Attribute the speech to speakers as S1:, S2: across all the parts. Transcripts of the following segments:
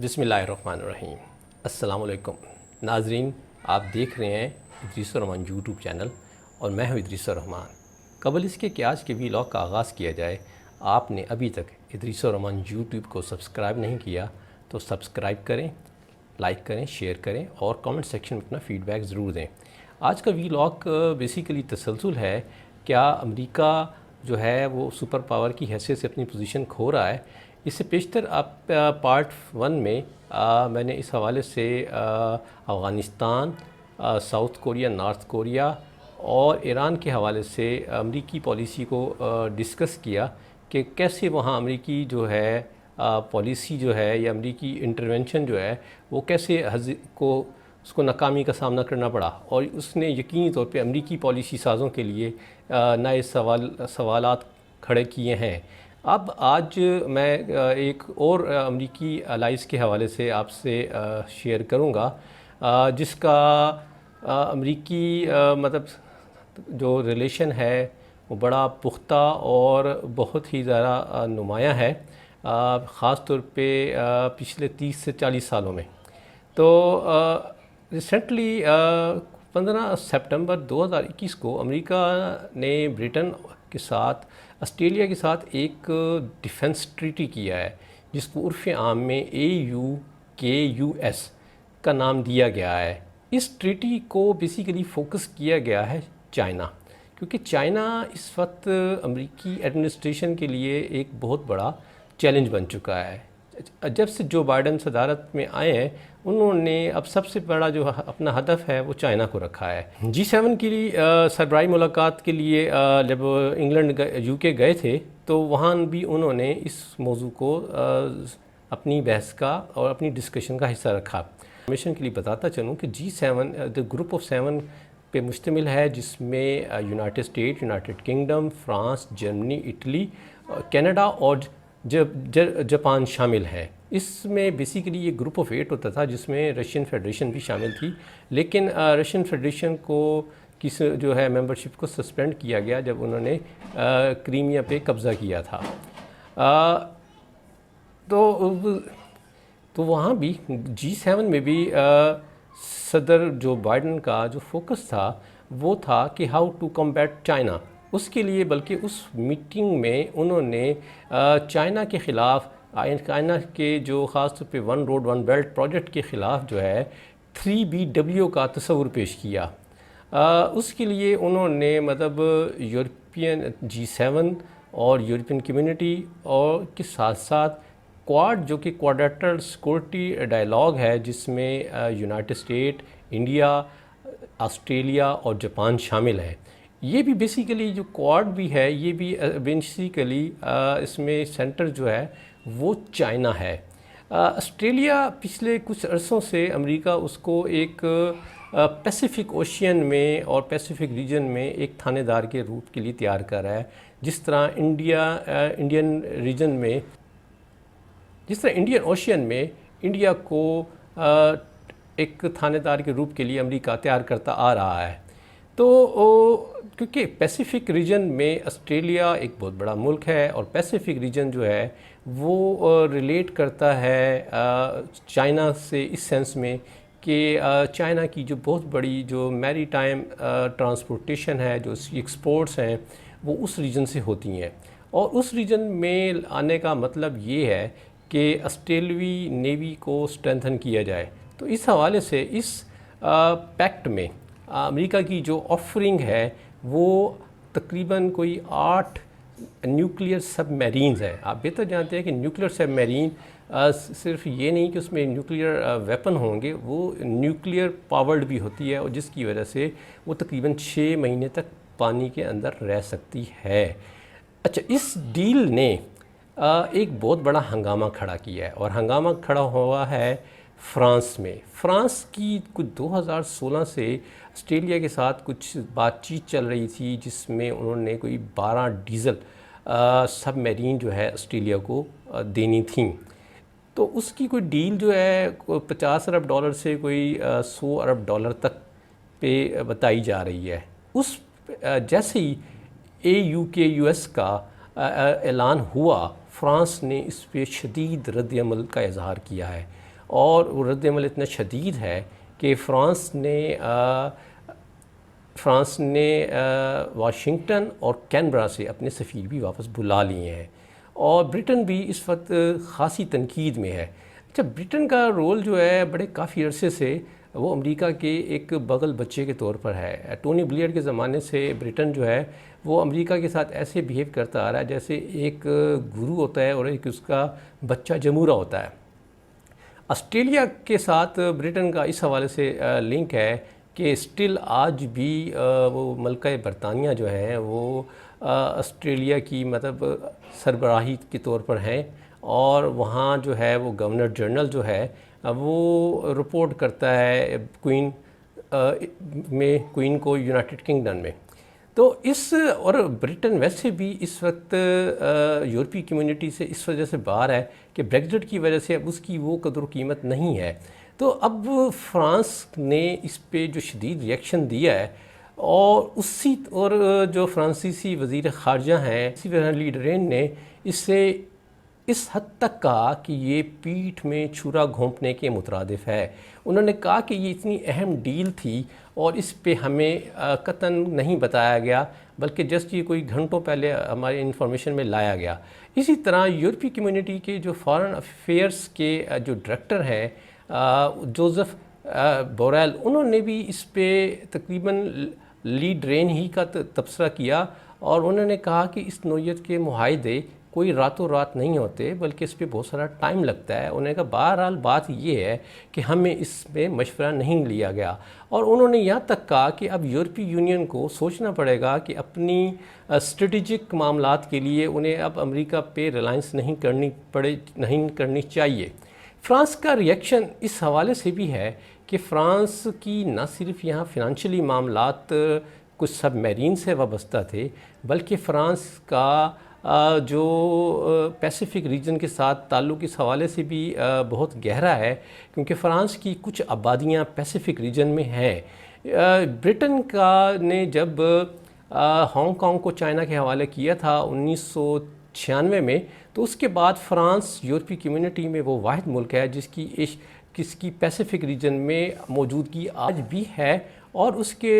S1: بسم اللہ الرحمن الرحیم۔ السلام علیکم ناظرین، آپ دیکھ رہے ہیں ادریس الرحمان یوٹیوب چینل اور میں ہوں ادریس الرحمان۔ قبل اس کے کہ آج کے ویلاگ کا آغاز کیا جائے، آپ نے ابھی تک ادریس الرحمان یوٹیوب کو سبسکرائب نہیں کیا تو سبسکرائب کریں، لائک کریں، شیئر کریں اور کامنٹ سیکشن میں اپنا فیڈ بیک ضرور دیں۔ آج کا ویلاگ بیسیکلی تسلسل ہے، کیا امریکہ جو ہے وہ سپر پاور کی حیثیت سے اپنی پوزیشن کھو رہا ہے۔ اس سے پیشتر پارٹ 1 میں میں نے اس حوالے سے Afghanistan, south Korea, north Korea اور ایران کے حوالے سے امریکی پالیسی کو ڈسکس کیا کہ کیسے وہاں امریکی جو ہے پالیسی جو ہے یا امریکی انٹرونشن جو ہے وہ کیسے اس کو ناکامی کا سامنا کرنا پڑا، اور اس نے یقینی طور پہ امریکی پالیسی سازوں کے لیے نئے سوالات کھڑے کیے ہیں۔ اب آج میں ایک اور امریکی الائز کے حوالے سے آپ سے شیئر کروں گا، جس کا امریکی مطلب جو ریلیشن ہے وہ بڑا پختہ اور بہت ہی زیادہ نمایاں ہے، خاص طور پہ پچھلے 30 سے 40 سالوں میں۔ تو ریسنٹلی 15 سپٹمبر 2021 کو امریکہ نے برٹن کے ساتھ، آسٹریلیا کے ساتھ ایک ڈیفنس ٹریٹی کیا ہے، جس کو عرف عام میں AUKUS کا نام دیا گیا ہے۔ اس ٹریٹی کو بیسیکلی فوکس کیا گیا ہے چائنا، کیونکہ چائنا اس وقت امریکی ایڈمنسٹریشن کے لیے ایک بہت بڑا چیلنج بن چکا ہے۔ جب سے جو بائیڈن صدارت میں آئے ہیں، انہوں نے اب سب سے بڑا جو اپنا ہدف ہے وہ چائنا کو رکھا ہے۔ G7 کی سربراہی ملاقات کے لیے جب انگلینڈ UK گئے تھے تو وہاں بھی انہوں نے اس موضوع کو اپنی بحث کا اور اپنی ڈسکشن کا حصہ رکھا۔ مشن کے لیے بتاتا چلوں کہ G7 گروپ آف 7 پہ مشتمل ہے، جس میں United state, United kingdom, France, Germany, Italy, Canada اور جاپان شامل ہیں۔ اس میں بیسیکلی یہ گروپ آف 8 ہوتا تھا، جس میں رشین فیڈریشن بھی شامل تھی، لیکن رشین فیڈریشن کو جو ہے ممبرشپ کو سسپینڈ کیا گیا جب انہوں نے کریمیا پہ قبضہ کیا تھا۔ تو وہاں بھی G7 میں بھی صدر جو بائیڈن کا جو فوکس تھا وہ تھا کہ ہاؤ ٹو کمبیٹ چائنا۔ اس کے لیے بلکہ اس میٹنگ میں انہوں نے چائنا کے خلاف، چائنا کے جو خاص طور پہ one road one belt project کے خلاف جو ہے 3BW کا تصور پیش کیا۔ اس کے لیے انہوں نے مطلب یورپین G7 اور یورپین کمیونٹی اور کے ساتھ ساتھ کوارڈ، جو کہ کوارڈیٹرل سیکورٹی ڈائلاگ ہے، جس میں یونائٹڈ اسٹیٹ، انڈیا، آسٹریلیا اور جاپان شامل ہے۔ یہ بھی بیسیکلی جو کوارڈ بھی ہے، یہ بھی بیسیکلی اس میں سینٹر جو ہے وہ چائنا ہے۔ آسٹریلیا پچھلے کچھ عرصوں سے امریکہ اس کو ایک پیسیفک اوشین میں اور پیسیفک ریجن میں ایک تھانے دار کے روپ کے لیے تیار کر رہا ہے، جس طرح انڈین اوشین میں انڈیا کو ایک تھانے دار کے روپ کے لیے امریکہ تیار کرتا آ رہا ہے۔ تو کیونکہ پیسیفک ریجن میں آسٹریلیا ایک بہت بڑا ملک ہے، اور پیسیفک ریجن جو ہے وہ ریلیٹ کرتا ہے چائنا سے اس سینس میں کہ چائنا کی جو بہت بڑی جو میری ٹائم ٹرانسپورٹیشن ہے، جو ایکسپورٹس ہیں، وہ اس ریجن سے ہوتی ہیں، اور اس ریجن میں آنے کا مطلب یہ ہے کہ آسٹریلوی نیوی کو اسٹرینتھن کیا جائے۔ تو اس حوالے سے اس پیکٹ میں امریکہ کی جو آفرنگ ہے وہ تقریباً کوئی 8 نیوکلیئر سب میرینز ہیں۔ آپ بہتر جانتے ہیں کہ نیوکلیئر سب میرین صرف یہ نہیں کہ اس میں نیوکلیئر ویپن ہوں گے، وہ نیوکلیئر پاورڈ بھی ہوتی ہے، اور جس کی وجہ سے وہ تقریباً 6 مہینے تک پانی کے اندر رہ سکتی ہے۔ اچھا، اس ڈیل نے ایک بہت بڑا ہنگامہ کھڑا کیا ہے، اور ہنگامہ کھڑا ہوا ہے فرانس میں۔ فرانس کی کچھ 2016 سے آسٹریلیا کے ساتھ کچھ بات چیت چل رہی تھی، جس میں انہوں نے کوئی 12 ڈیزل سب میرین جو ہے آسٹریلیا کو دینی تھیں۔ تو اس کی کوئی ڈیل جو ہے $50 ارب سے کوئی $100 ارب تک پہ بتائی جا رہی ہے۔ اس جیسے ہی AUKUS کا اعلان ہوا، فرانس نے اس پہ شدید رد عمل کا اظہار کیا ہے، اور وہ رد عمل اتنا شدید ہے کہ فرانس نے واشنگٹن اور کینبرا سے اپنے سفیر بھی واپس بلا لیے ہیں، اور برٹن بھی اس وقت خاصی تنقید میں ہے۔ اچھا، برٹن کا رول جو ہے بڑے کافی عرصے سے وہ امریکہ کے ایک بغل بچے کے طور پر ہے۔ ٹونی بلیئر کے زمانے سے برٹن جو ہے وہ امریکہ کے ساتھ ایسے بیہیو کرتا آ رہا ہے جیسے ایک گرو ہوتا ہے اور ایک اس کا بچہ جمورہ ہوتا ہے۔ آسٹریلیا کے ساتھ برٹن کا اس حوالے سے لنک ہے کہ اسٹل آج بھی وہ ملکہ برطانیہ جو ہیں وہ آسٹریلیا کی مطلب سربراہی کے طور پر ہیں، اور وہاں جو ہے وہ گورنر جنرل جو ہے وہ رپورٹ کرتا ہے کوئین کو یونائٹڈ کنگڈم میں۔ تو اور برٹن ویسے بھی اس وقت یورپی کمیونٹی سے اس وجہ سے باہر ہے کہ بریگزٹ کی وجہ سے اب اس کی وہ قدر و قیمت نہیں ہے۔ تو اب فرانس نے اس پہ جو شدید ریئیکشن دیا ہے، اور جو فرانسیسی وزیر خارجہ ہیں لی ڈرین نے اس حد تک کہا کہ یہ پیٹھ میں چھرا گھونپنے کے مترادف ہے۔ انہوں نے کہا کہ یہ اتنی اہم ڈیل تھی اور اس پہ ہمیں قطعاً نہیں بتایا گیا، بلکہ جسٹ یہ کوئی گھنٹوں پہلے ہمارے انفارمیشن میں لایا گیا۔ اسی طرح یورپی کمیونٹی کے جو فارن افیئرس کے جو ڈائریکٹر ہیں جوزف بوریل، انہوں نے بھی اس پہ تقریباً لی ڈرین ہی کا تبصرہ کیا، اور انہوں نے کہا کہ اس نوعیت کے معاہدے کوئی راتوں رات نہیں ہوتے بلکہ اس پہ بہت سارا ٹائم لگتا ہے۔ انہوں نے کہا بہرحال بات یہ ہے کہ ہمیں اس میں مشورہ نہیں لیا گیا، اور انہوں نے یہاں تک کہا کہ اب یورپی یونین کو سوچنا پڑے گا کہ اپنی اسٹریٹجک معاملات کے لیے انہیں اب امریکہ پہ ریلائنس نہیں کرنی چاہیے۔ فرانس کا ریئیکشن اس حوالے سے بھی ہے کہ فرانس کی نہ صرف یہاں فنانشلی معاملات کچھ سب میرین سے وابستہ تھے، بلکہ فرانس کا جو پیسیفک ریجن کے ساتھ تعلق اس حوالے سے بھی بہت گہرا ہے، کیونکہ فرانس کی کچھ آبادیاں پیسیفک ریجن میں ہیں۔ برٹن نے جب ہانگ کانگ کو چائنا کے حوالے کیا تھا 1996 میں، تو اس کے بعد فرانس یورپی کمیونٹی میں وہ واحد ملک ہے جس کی پیسیفک ریجن میں موجودگی آج بھی ہے، اور اس کے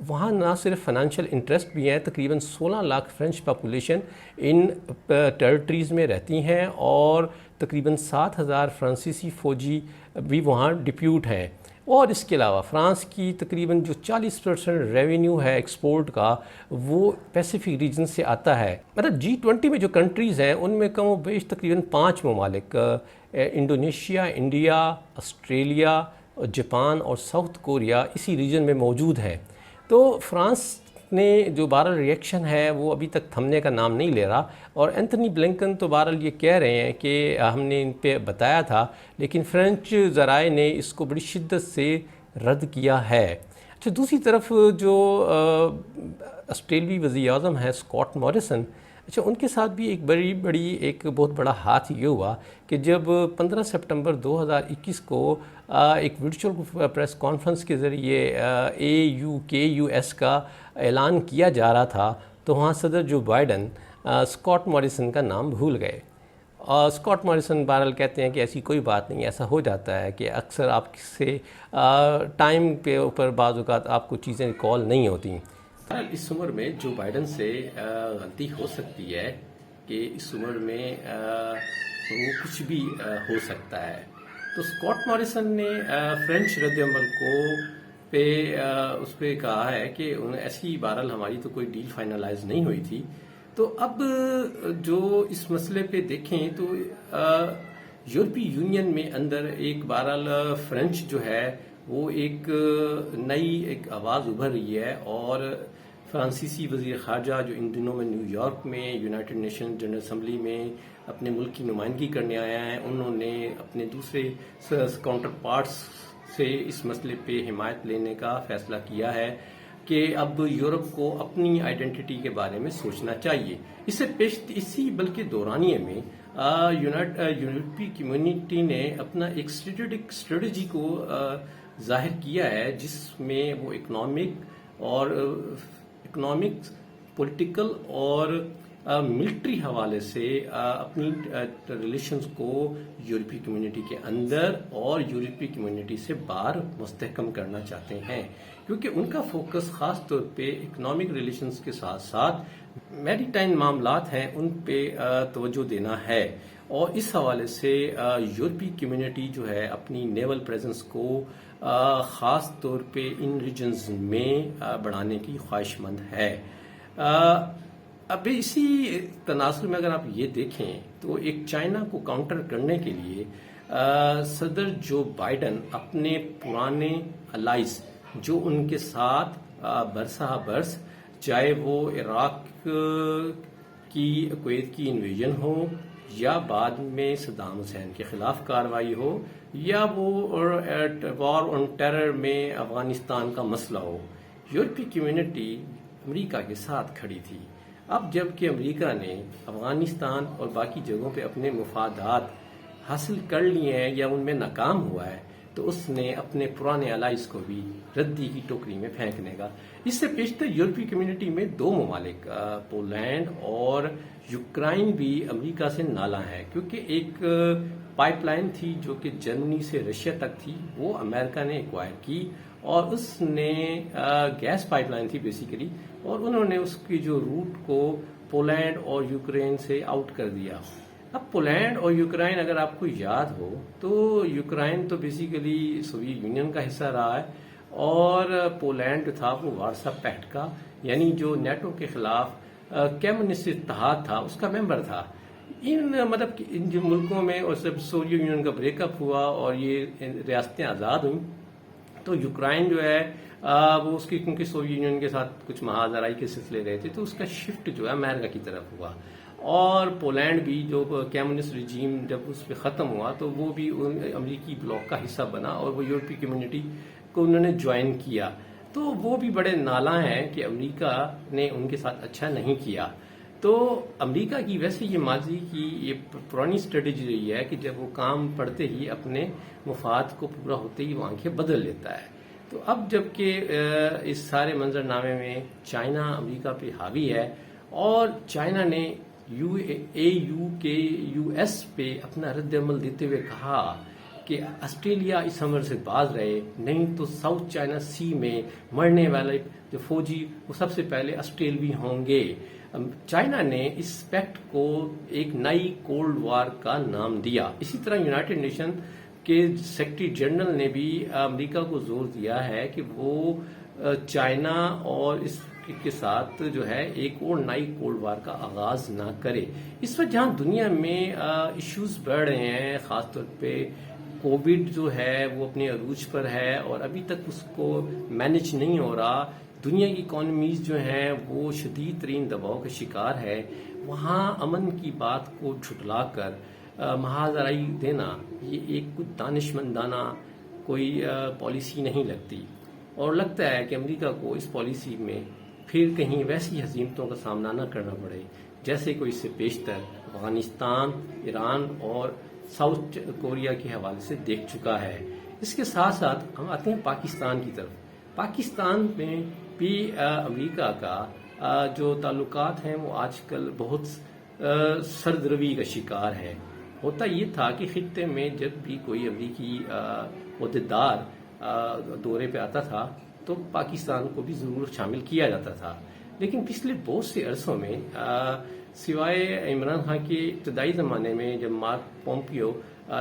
S1: وہاں نہ صرف فائنینشیل انٹرسٹ بھی ہیں، تقریباً 16 لاکھ فرینچ پاپولیشن ان ٹیریٹریز میں رہتی ہیں، اور تقریباً 7,000 فرانسیسی فوجی بھی وہاں ڈپیوٹ ہیں۔ اور اس کے علاوہ فرانس کی تقریباً جو 40% ریونیو ہے ایکسپورٹ کا، وہ پیسیفک ریجن سے آتا ہے۔ مطلب G20 میں جو کنٹریز ہیں ان میں کم و بیش تقریباً 5 ممالک انڈونیشیا، انڈیا، آسٹریلیا، جاپان اور ساؤتھ کوریا اسی ریجن میں موجود ہیں۔ تو فرانس نے جو بہرحال ریئیکشن ہے وہ ابھی تک تھمنے کا نام نہیں لے رہا، اور اینتھنی بلنکن تو بہرحال یہ کہہ رہے ہیں کہ ہم نے ان پہ بتایا تھا، لیکن فرینچ ذرائع نے اس کو بڑی شدت سے رد کیا ہے۔ اچھا، دوسری طرف جو آسٹریلوی وزیر اعظم ہے اسکاٹ موریسن، اچھا ان کے ساتھ بھی ایک بہت بڑا ہاتھ یہ ہوا کہ جب 15 سپٹمبر 2021 کو ایک ورچوئل پریس کانفرنس کے ذریعے AUKUS کا اعلان کیا جا رہا تھا، تو وہاں صدر جو بائیڈن اسکاٹ موریسن کا نام بھول گئے۔ اسکاٹ موریسن بہرحال کہتے ہیں کہ ایسی کوئی بات نہیں، ایسا ہو جاتا ہے کہ اکثر آپ سے ٹائم کے اوپر بعض اوقات آپ کو چیزیں کال نہیں ہوتی۔ اس عمر میں جو بائیڈن سے غلطی ہو سکتی ہے کہ اس عمر میں وہ کچھ بھی ہو سکتا ہے، تو اسکاٹ موریسن نے فرینچ رد عمل اس پہ کہا ہے کہ ایسی بہرحال ہماری تو کوئی ڈیل فائنلائز نہیں ہوئی تھی۔ تو اب جو اس مسئلے پہ دیکھیں تو یورپی یونین میں اندر ایک بہرحال فرینچ جو ہے وہ ایک نئی آواز ابھر رہی ہے، اور فرانسیسی وزیر خارجہ جو ان دنوں میں نیو یارک میں یونائٹڈ نیشن جنرل اسمبلی میں اپنے ملک کی نمائندگی کرنے آیا ہیں، انہوں نے اپنے دوسرے کاؤنٹر پارٹس سے اس مسئلے پہ حمایت لینے کا فیصلہ کیا ہے کہ اب یورپ کو اپنی آئیڈینٹی کے بارے میں سوچنا چاہیے۔ اسی بلکہ دورانیے میں یورپی کمیونٹی نے اپنا ایک اسٹریٹجی کو ظاہر کیا ہے، جس میں وہ اکنامکس، پولیٹیکل اور ملٹری حوالے سے اپنی ریلیشنز کو یورپی کمیونٹی کے اندر اور یورپی کمیونٹی سے باہر مستحکم کرنا چاہتے ہیں، کیونکہ ان کا فوکس خاص طور پہ اکنامک ریلیشنز کے ساتھ ساتھ میریٹائم معاملات ہیں ان پہ توجہ دینا ہے، اور اس حوالے سے یورپی کمیونٹی جو ہے اپنی نیول پریزنس کو خاص طور پہ ان ریجنز میں بڑھانے کی خواہش مند ہے۔ اب اسی تناظر میں اگر آپ یہ دیکھیں تو ایک چائنا کو کاؤنٹر کرنے کے لیے صدر جو بائیڈن اپنے پرانے الائز جو ان کے ساتھ برسہ برس، چاہے وہ عراق کی کویت کی انویژن ہو، یا بعد میں صدام حسین کے خلاف کارروائی ہو، یا وہ وار آن ٹیرر میں افغانستان کا مسئلہ ہو، یورپی کمیونٹی امریکہ کے ساتھ کھڑی تھی۔ اب جب کہ امریکہ نے افغانستان اور باقی جگہوں پہ اپنے مفادات حاصل کر لیے ہیں یا ان میں ناکام ہوا ہے، تو اس نے اپنے پرانے الائز کو بھی ردی کی ٹوکری میں پھینکنے کا۔ اس سے پیشتر یورپی کمیونٹی میں دو ممالک پولینڈ اور یوکرائن بھی امریکہ سے نالاں ہیں، کیونکہ ایک پائپ لائن تھی جو کہ جرمنی سے رشیا تک تھی، وہ امریکہ نے ایکوائر کی، اور اس نے گیس پائپ لائن تھی بیسیکلی، اور انہوں نے اس کی جو روٹ کو پولینڈ اور یوکرین سے آؤٹ کر دیا۔ اب پولینڈ اور یوکرائن اگر آپ کو یاد ہو تو یوکرائن تو بیسیکلی سوویت یونین کا حصہ رہا ہے، اور پولینڈ جو تھا وہ وارسا پیکٹ کا، یعنی جو نیٹو کے خلاف کمیونسٹ اتحاد تھا اس کا ممبر تھا۔ ان جو ملکوں میں، اور جب سوویت یونین کا بریک اپ ہوا اور یہ ریاستیں آزاد ہوئیں، تو یوکرائن جو ہے وہ اس کی، کیونکہ سوویت یونین کے ساتھ کچھ محاذ آرائی کے سلسلے رہے تھے، تو اس کا شفٹ جو ہے امریکہ کی طرف ہوا، اور پولینڈ بھی جو کمیونسٹ رجیم جب اس پہ ختم ہوا تو وہ بھی امریکی بلاک کا حصہ بنا، اور وہ یورپی کمیونٹی کو انہوں نے جوائن کیا۔ تو وہ بھی بڑے نالاں ہیں کہ امریکہ نے ان کے ساتھ اچھا نہیں کیا۔ تو امریکہ کی ویسے یہ ماضی کی یہ پرانی اسٹریٹجی رہی ہے کہ جب وہ کام پڑتے ہی اپنے مفاد کو پورا ہوتے ہی وہ آنکھیں بدل لیتا ہے۔ تو اب جب کہ اس سارے منظرنامے میں چائنا امریکہ پہ حاوی ہے، اور چائنا نے یو ایس پہ اپنا رد عمل دیتے ہوئے کہا کہ آسٹریلیا اس حملے سے باز رہے، نہیں تو ساؤتھ چائنا سی میں مرنے والے جو فوجی وہ سب سے پہلے آسٹریلوی ہوں گے۔ چائنا نے اس پیکٹ کو ایک نئی کولڈ وار کا نام دیا۔ اسی طرح یونائٹڈ نیشن کے سیکرٹری جنرل نے بھی امریکہ کو زور دیا ہے کہ وہ چائنا اور اس کے ساتھ جو ہے ایک اور نئی کولڈ وار کا آغاز نہ کرے۔ اس وقت جہاں دنیا میں ایشوز بڑھ رہے ہیں، خاص طور پہ کووڈ جو ہے وہ اپنے عروج پر ہے اور ابھی تک اس کو مینج نہیں ہو رہا، دنیا کی اکانومیز جو ہیں وہ شدید ترین دباؤ کا شکار ہے، وہاں امن کی بات کو جھٹلا کر محاذ آرائی دینا یہ ایک کچھ دانشمندانہ کوئی پالیسی نہیں لگتی، اور لگتا ہے کہ امریکہ کو اس پالیسی میں پھر کہیں ویسی ہزیمتوں کا سامنا نہ کرنا پڑے جیسے کوئی اس سے بیشتر افغانستان، ایران اور ساؤتھ کوریا کے حوالے سے دیکھ چکا ہے۔ اس کے ساتھ ساتھ ہم آتے ہیں پاکستان کی طرف۔ پاکستان میں بھی امریکہ کا جو تعلقات ہیں وہ آج کل بہت سرد روی کا شکار ہے۔ ہوتا یہ تھا کہ خطے میں جب بھی کوئی امریکی عہدیدار دورے پہ آتا تھا تو پاکستان کو بھی ضرور شامل کیا جاتا تھا، لیکن پچھلے بہت سے عرصوں میں سوائے عمران خان کے ابتدائی زمانے میں جب مارک پومپیو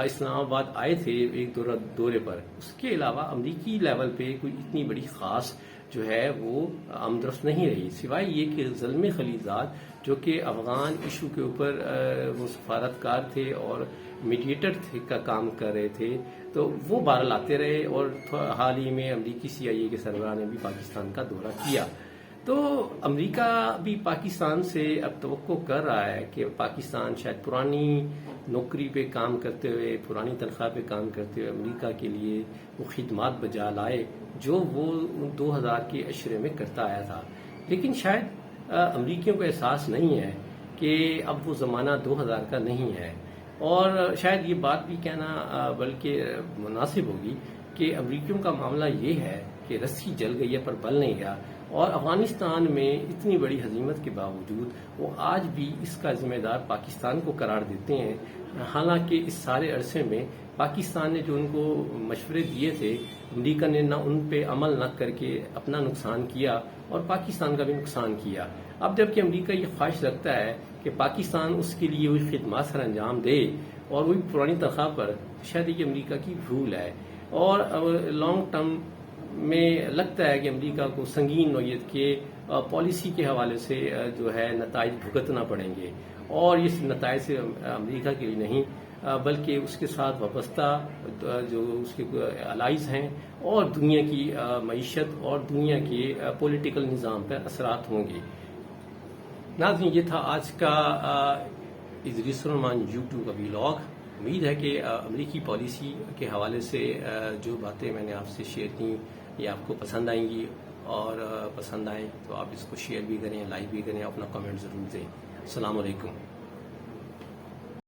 S1: اسلام آباد آئے تھے ایک دورے پر، اس کے علاوہ امریکی لیول پہ کوئی اتنی بڑی خاص جو ہے وہ آمدرفت نہیں رہی، سوائے یہ کہ زلمے خلیلزاد جو کہ افغان ایشو کے اوپر وہ سفارتکار تھے اور میڈیٹر کا کام کر رہے تھے، تو وہ بہرحال آتے رہے، اور حال ہی میں امریکی CIA کے سربراہ نے بھی پاکستان کا دورہ کیا۔ تو امریکہ بھی پاکستان سے اب توقع کر رہا ہے کہ پاکستان شاید پرانی نوکری پہ کام کرتے ہوئے، پرانی تنخواہ پہ کام کرتے ہوئے امریکہ کے لیے وہ خدمات بجا لائے جو وہ 2000 کے عشرے میں کرتا آیا تھا، لیکن شاید امریکیوں کو احساس نہیں ہے کہ اب وہ زمانہ 2000 کا نہیں ہے، اور شاید یہ بات بھی کہنا بلکہ مناسب ہوگی کہ امریکیوں کا معاملہ یہ ہے کہ رسی جل گئی ہے پر بل نہیں گیا، اور افغانستان میں اتنی بڑی ہزیمت کے باوجود وہ آج بھی اس کا ذمہ دار پاکستان کو قرار دیتے ہیں، حالانکہ اس سارے عرصے میں پاکستان نے جو ان کو مشورے دیے تھے، امریکہ نے نہ ان پہ عمل نہ کر کے اپنا نقصان کیا اور پاکستان کا بھی نقصان کیا۔ اب جب کہ امریکہ یہ خواہش رکھتا ہے کہ پاکستان اس کے لیے وہی خدمات سر انجام دے اور وہی پرانی تنخواہ پر، شاید یہ امریکہ کی بھول ہے، اور لانگ ٹرم میں لگتا ہے کہ امریکہ کو سنگین نوعیت کے پالیسی کے حوالے سے جو ہے نتائج بھگتنا پڑیں گے، اور اس نتائج سے امریکہ کے لیے نہیں بلکہ اس کے ساتھ وابستہ جو اس کے الائز ہیں اور دنیا کی معیشت اور دنیا کے پولیٹیکل نظام پر اثرات ہوں گے۔ ناظرین، یہ تھا آج کا ادریس الرحمان یوٹیوب کا ویلاگ۔ امید ہے کہ امریکی پالیسی کے حوالے سے جو باتیں میں نے آپ سے شیئر کی یہ آپ کو پسند آئیں گی، اور پسند آئیں تو آپ اس کو شیئر بھی کریں، لائک بھی کریں، اپنا کمنٹ ضرور دیں۔ السلام علیکم۔